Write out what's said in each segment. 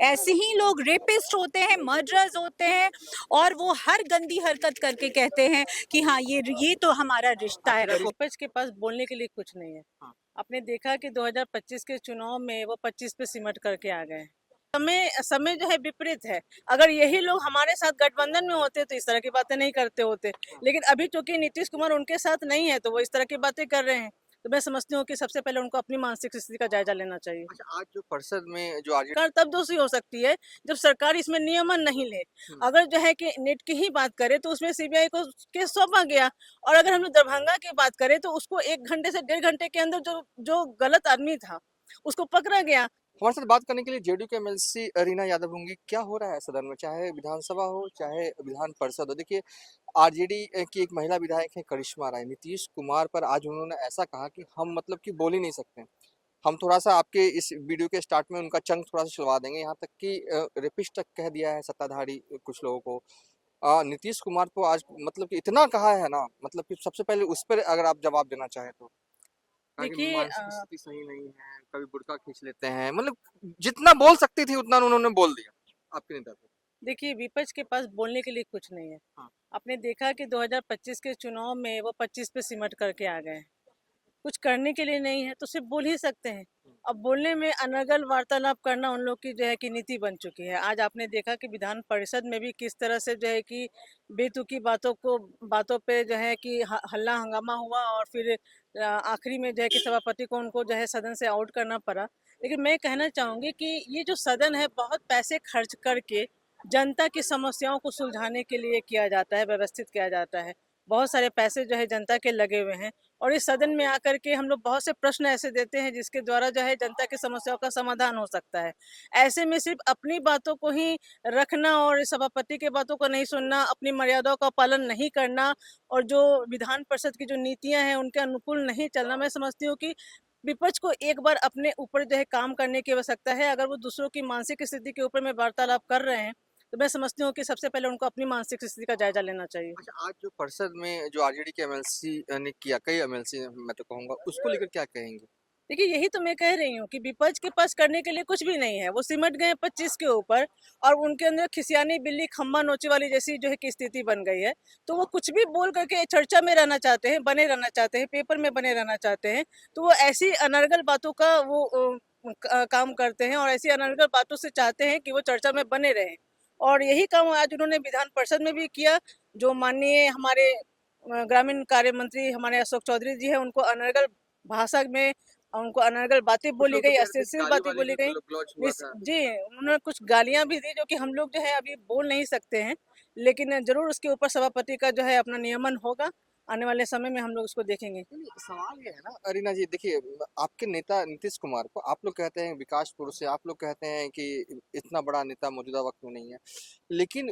ऐसे ही लोग रेपिस्ट होते हैं, मर्डरर्स होते हैं और वो हर गंदी हरकत करके कहते हैं कि हाँ ये तो हमारा रिश्ता है। विपक्ष के पास बोलने के लिए कुछ नहीं है। हाँ। आपने देखा कि 2025 के चुनाव में वो 25 पे सिमट करके आ गए। समय समय जो है विपरीत है। अगर यही लोग हमारे साथ गठबंधन में होते तो इस तरह की बातें नहीं करते होते, लेकिन अभी चूंकि नीतीश कुमार उनके साथ नहीं है तो वो इस तरह की बातें कर रहे हैं। तो मैं समझती हूँ कि सबसे पहले उनको अपनी मानसिक स्थिति का जायजा लेना चाहिए। अच्छा, आज जो परिषद में जो आरजेडी सरकार तब दोषी हो सकती है जब सरकार इसमें नियमन नहीं ले। अगर जो है कि नेट की ही बात करें तो उसमें सीबीआई को केस सौंपा गया, और अगर हम लोग दरभंगा की बात करें तो उसको 1 घंटे से 1.5 घंटे के अंदर जो जो गलत आदमी था उसको पकड़ा गया। हमारे साथ बात करने के लिए जेडीयू के एमएलसी रीना यादव होंगी। क्या हो रहा है सदन में, चाहे विधानसभा हो चाहे विधान परिषद हो? देखिए, आरजेडी की एक महिला विधायक है करिश्मा राय, नीतीश कुमार पर आज उन्होंने ऐसा कहा कि हम मतलब कि बोल ही नहीं सकते। हम थोड़ा-सा आपके इस वीडियो के स्टार्ट में उनका चंक थोड़ा-सा चलवा देंगे, यहाँ तक कि रेपिस्ट तक कह दिया है सत्ताधारी कुछ लोगों को। नीतीश कुमार को आज मतलब कि इतना कहा है ना, मतलब कि सबसे पहले उस पर अगर आप जवाब देना चाहें तो? कहा कि देखिए मानसिक स्थिति सही नहीं है, कभी बुर्का खींच लेते हैं, मतलब जितना बोल सकती थी उतना उन्होंने बोल दिया, आपके नेता थे। देखिए विपक्ष के पास बोलने के लिए कुछ नहीं है। हाँ। आपने देखा कि 2025 के चुनाव में वो 25 पे सिमट करके आ गए। कुछ करने के लिए नहीं है तो सिर्फ बोल ही सकते हैं। अब बोलने में अनर्गल वार्तालाप करना उन लोग की जो है कि नीति बन चुकी है। आज आपने देखा कि विधान परिषद में भी किस तरह से जो है कि बेतुकी बातों पे जो है कि हल्ला हंगामा हुआ, और फिर आखिरी में जो है कि सभापति को उनको जो है सदन से आउट करना पड़ा। लेकिन मैं कहना चाहूंगी कि ये जो सदन है बहुत पैसे खर्च करके जनता की समस्याओं को सुलझाने के लिए किया जाता है, व्यवस्थित किया जाता है। बहुत सारे पैसे जो है जनता के लगे हुए हैं, और इस सदन में आकर के हम लोग बहुत से प्रश्न ऐसे देते हैं जिसके द्वारा जो है जनता की समस्याओं का समाधान हो सकता है। ऐसे में सिर्फ अपनी बातों को ही रखना और सभापति के बातों को नहीं सुनना, अपनी मर्यादाओं का पालन नहीं करना, और जो विधान परिषद की जो नीतियां हैं उनके अनुकूल नहीं चलना, मैं समझती हूँ कि विपक्ष को एक बार अपने ऊपर जो है काम करने की आवश्यकता है। अगर वो दूसरों की मानसिक स्थिति के ऊपर में वार्तालाप कर रहे हैं तो मैं समझती हूँ कि सबसे पहले उनको अपनी मानसिक स्थिति का जायजा लेना चाहिए। अच्छा, आज जो परिषद में जो आरजेडी के एमएलसी ने किया, कई एमएलसी मैं तो कहूँगा, उसको लेकर क्या कहेंगे? देखिए यही तो मैं कह रही हूँ कि विपक्ष के पास करने के लिए कुछ भी नहीं है। वो सिमट गए 25 के ऊपर, और उनके अंदर खिसियानी बिल्ली खम्बा नोचे वाली जैसी जो है कि स्थिति बन गई है। तो वो कुछ भी बोल करके चर्चा में रहना चाहते हैं, बने रहना चाहते हैं, पेपर में बने रहना चाहते हैं। तो वो ऐसी अनर्गल बातों का वो काम करते हैं, और ऐसी अनर्गल बातों से चाहते हैं कि वो चर्चा में बने रहें। और यही काम आज उन्होंने विधान परिषद में भी किया। जो माननीय हमारे ग्रामीण कार्य मंत्री हमारे अशोक चौधरी जी है, उनको अनर्गल भाषा में उनको अनर्गल बातें कुछ बोली लोग तो गई, कह रहे थे अश्लील गाली बातें वाली बोली भी गई। ग्लॉच हुआ था। जी, उन्होंने कुछ गालियां भी दी जो कि हम लोग जो है अभी बोल नहीं सकते हैं, लेकिन जरूर उसके ऊपर सभापति का जो है अपना नियमन होगा। आने वाले समय में हम लोग उसको देखेंगे। नहीं, सवाल ये है ना अरीना जी, देखिए, आपके नेता नीतीश कुमार को आप लोग कहते हैं विकास पुरुष है, आप लोग कहते हैं कि इतना बड़ा नेता मौजूदा वक्त में नहीं है, लेकिन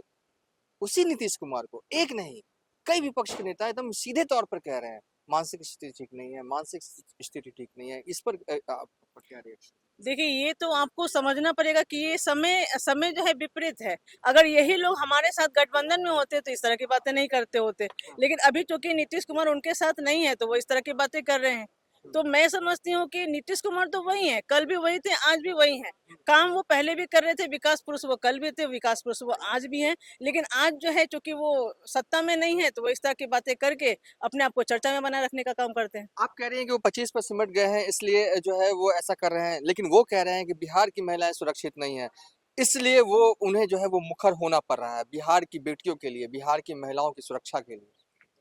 उसी नीतीश कुमार को एक नहीं, कई विपक्ष के नेता एकदम सीधे तौर पर कह रहे हैं मानसिक स्थिति ठीक नहीं है, मानसिक स्थिति ठीक नहीं है। इस पर आपका क्या रिएक्शन? देखिए ये तो आपको समझना पड़ेगा कि ये समय समय जो है विपरीत है। अगर यही लोग हमारे साथ गठबंधन में होते तो इस तरह की बातें नहीं करते होते, लेकिन अभी चूंकि नीतीश कुमार उनके साथ नहीं है तो वो इस तरह की बातें कर रहे हैं। तो मैं समझती हूँ कि नीतीश कुमार तो वही है, कल भी वही थे, आज भी वही हैं। काम वो पहले भी कर रहे थे, विकास पुरुष वो कल भी थे, विकास पुरुष वो आज भी हैं। लेकिन आज जो है चूंकि वो सत्ता में नहीं है तो वो इस तरह की बातें करके अपने आप को चर्चा में बनाए रखने का काम करते हैं। आप कह रही हैं कि वो 25 पर सिमट गए हैं इसलिए जो है वो ऐसा कर रहे हैं, लेकिन वो कह रहे हैं कि बिहार की महिलाएं सुरक्षित नहीं है, इसलिए वो उन्हें जो है वो मुखर होना पड़ रहा है बिहार की बेटियों के लिए, बिहार की महिलाओं की सुरक्षा के लिए।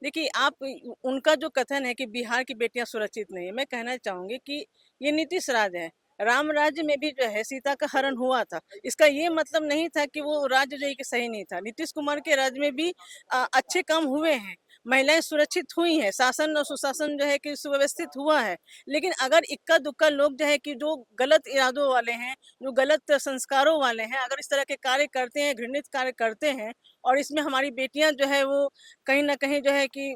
देखिए आप उनका जो कथन है कि बिहार की बेटियां सुरक्षित नहीं है, मैं कहना चाहूंगी कि ये नीतीश राज है। राम राज्य में भी जो है सीता का हरण हुआ था। इसका ये मतलब नहीं था कि वो राज्य जो है कि सही नहीं था। नीतीश कुमार के राज्य में भी अच्छे काम हुए हैं, महिलाएं सुरक्षित हुई हैं, शासन और सुशासन जो है कि सुव्यवस्थित हुआ है। लेकिन अगर इक्का दुक्का लोग जो है कि जो गलत इरादों वाले हैं, जो गलत संस्कारों वाले हैं, अगर इस तरह के कार्य करते हैं, घृणित कार्य करते हैं, और इसमें हमारी बेटियां जो है वो कहीं न कहीं जो है कि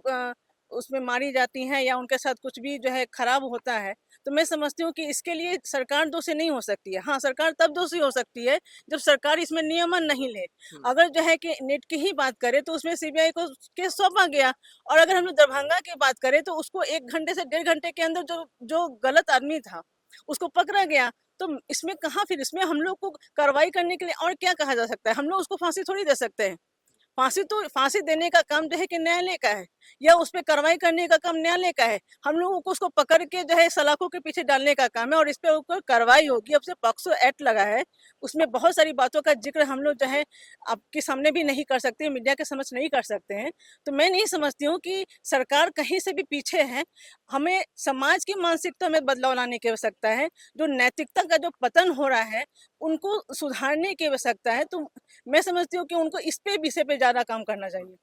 उसमें मारी जाती हैं या उनके साथ कुछ भी जो है खराब होता है, तो मैं समझती हूँ कि इसके लिए सरकार दोषी नहीं हो सकती है। हाँ, सरकार तब दोषी हो सकती है जब सरकार इसमें नियमन नहीं ले। अगर जो है कि नेट की ही बात करें तो उसमें सीबीआई को केस सौंपा गया, और अगर हम लोग दरभंगा की बात करें तो उसको 1 घंटे से 1.5 घंटे के अंदर जो जो गलत आदमी था उसको पकड़ा गया। तो इसमें कहाँ, फिर इसमें हम लोग को कार्रवाई करने के लिए और क्या कहा जा सकता है? हम लोग उसको फांसी थोड़ी दे सकते हैं। फांसी देने का काम जो है कि न्यायालय का है, या उस पे कार्रवाई करने का काम न्यायालय का है। हम लोगों को उसको पकड़ के जो है सलाखों के पीछे डालने का काम है, और इस पे ऊपर कार्रवाई होगी। अब से पॉक्सो एक्ट लगा है, उसमें बहुत सारी बातों का जिक्र हम लोग जो है आपके सामने भी नहीं कर सकते, मीडिया के समक्ष नहीं कर सकते हैं। तो मैं नहीं समझती हूँ कि सरकार कहीं से भी पीछे है। हमें समाज की मानसिकता में बदलाव लाने की आवश्यकता है। जो नैतिकता का जो पतन हो रहा है, उनको सुधारने की आवश्यकता है। तो मैं समझती हूँ कि उनको इस पे विषय पे ज़्यादा काम करना चाहिए।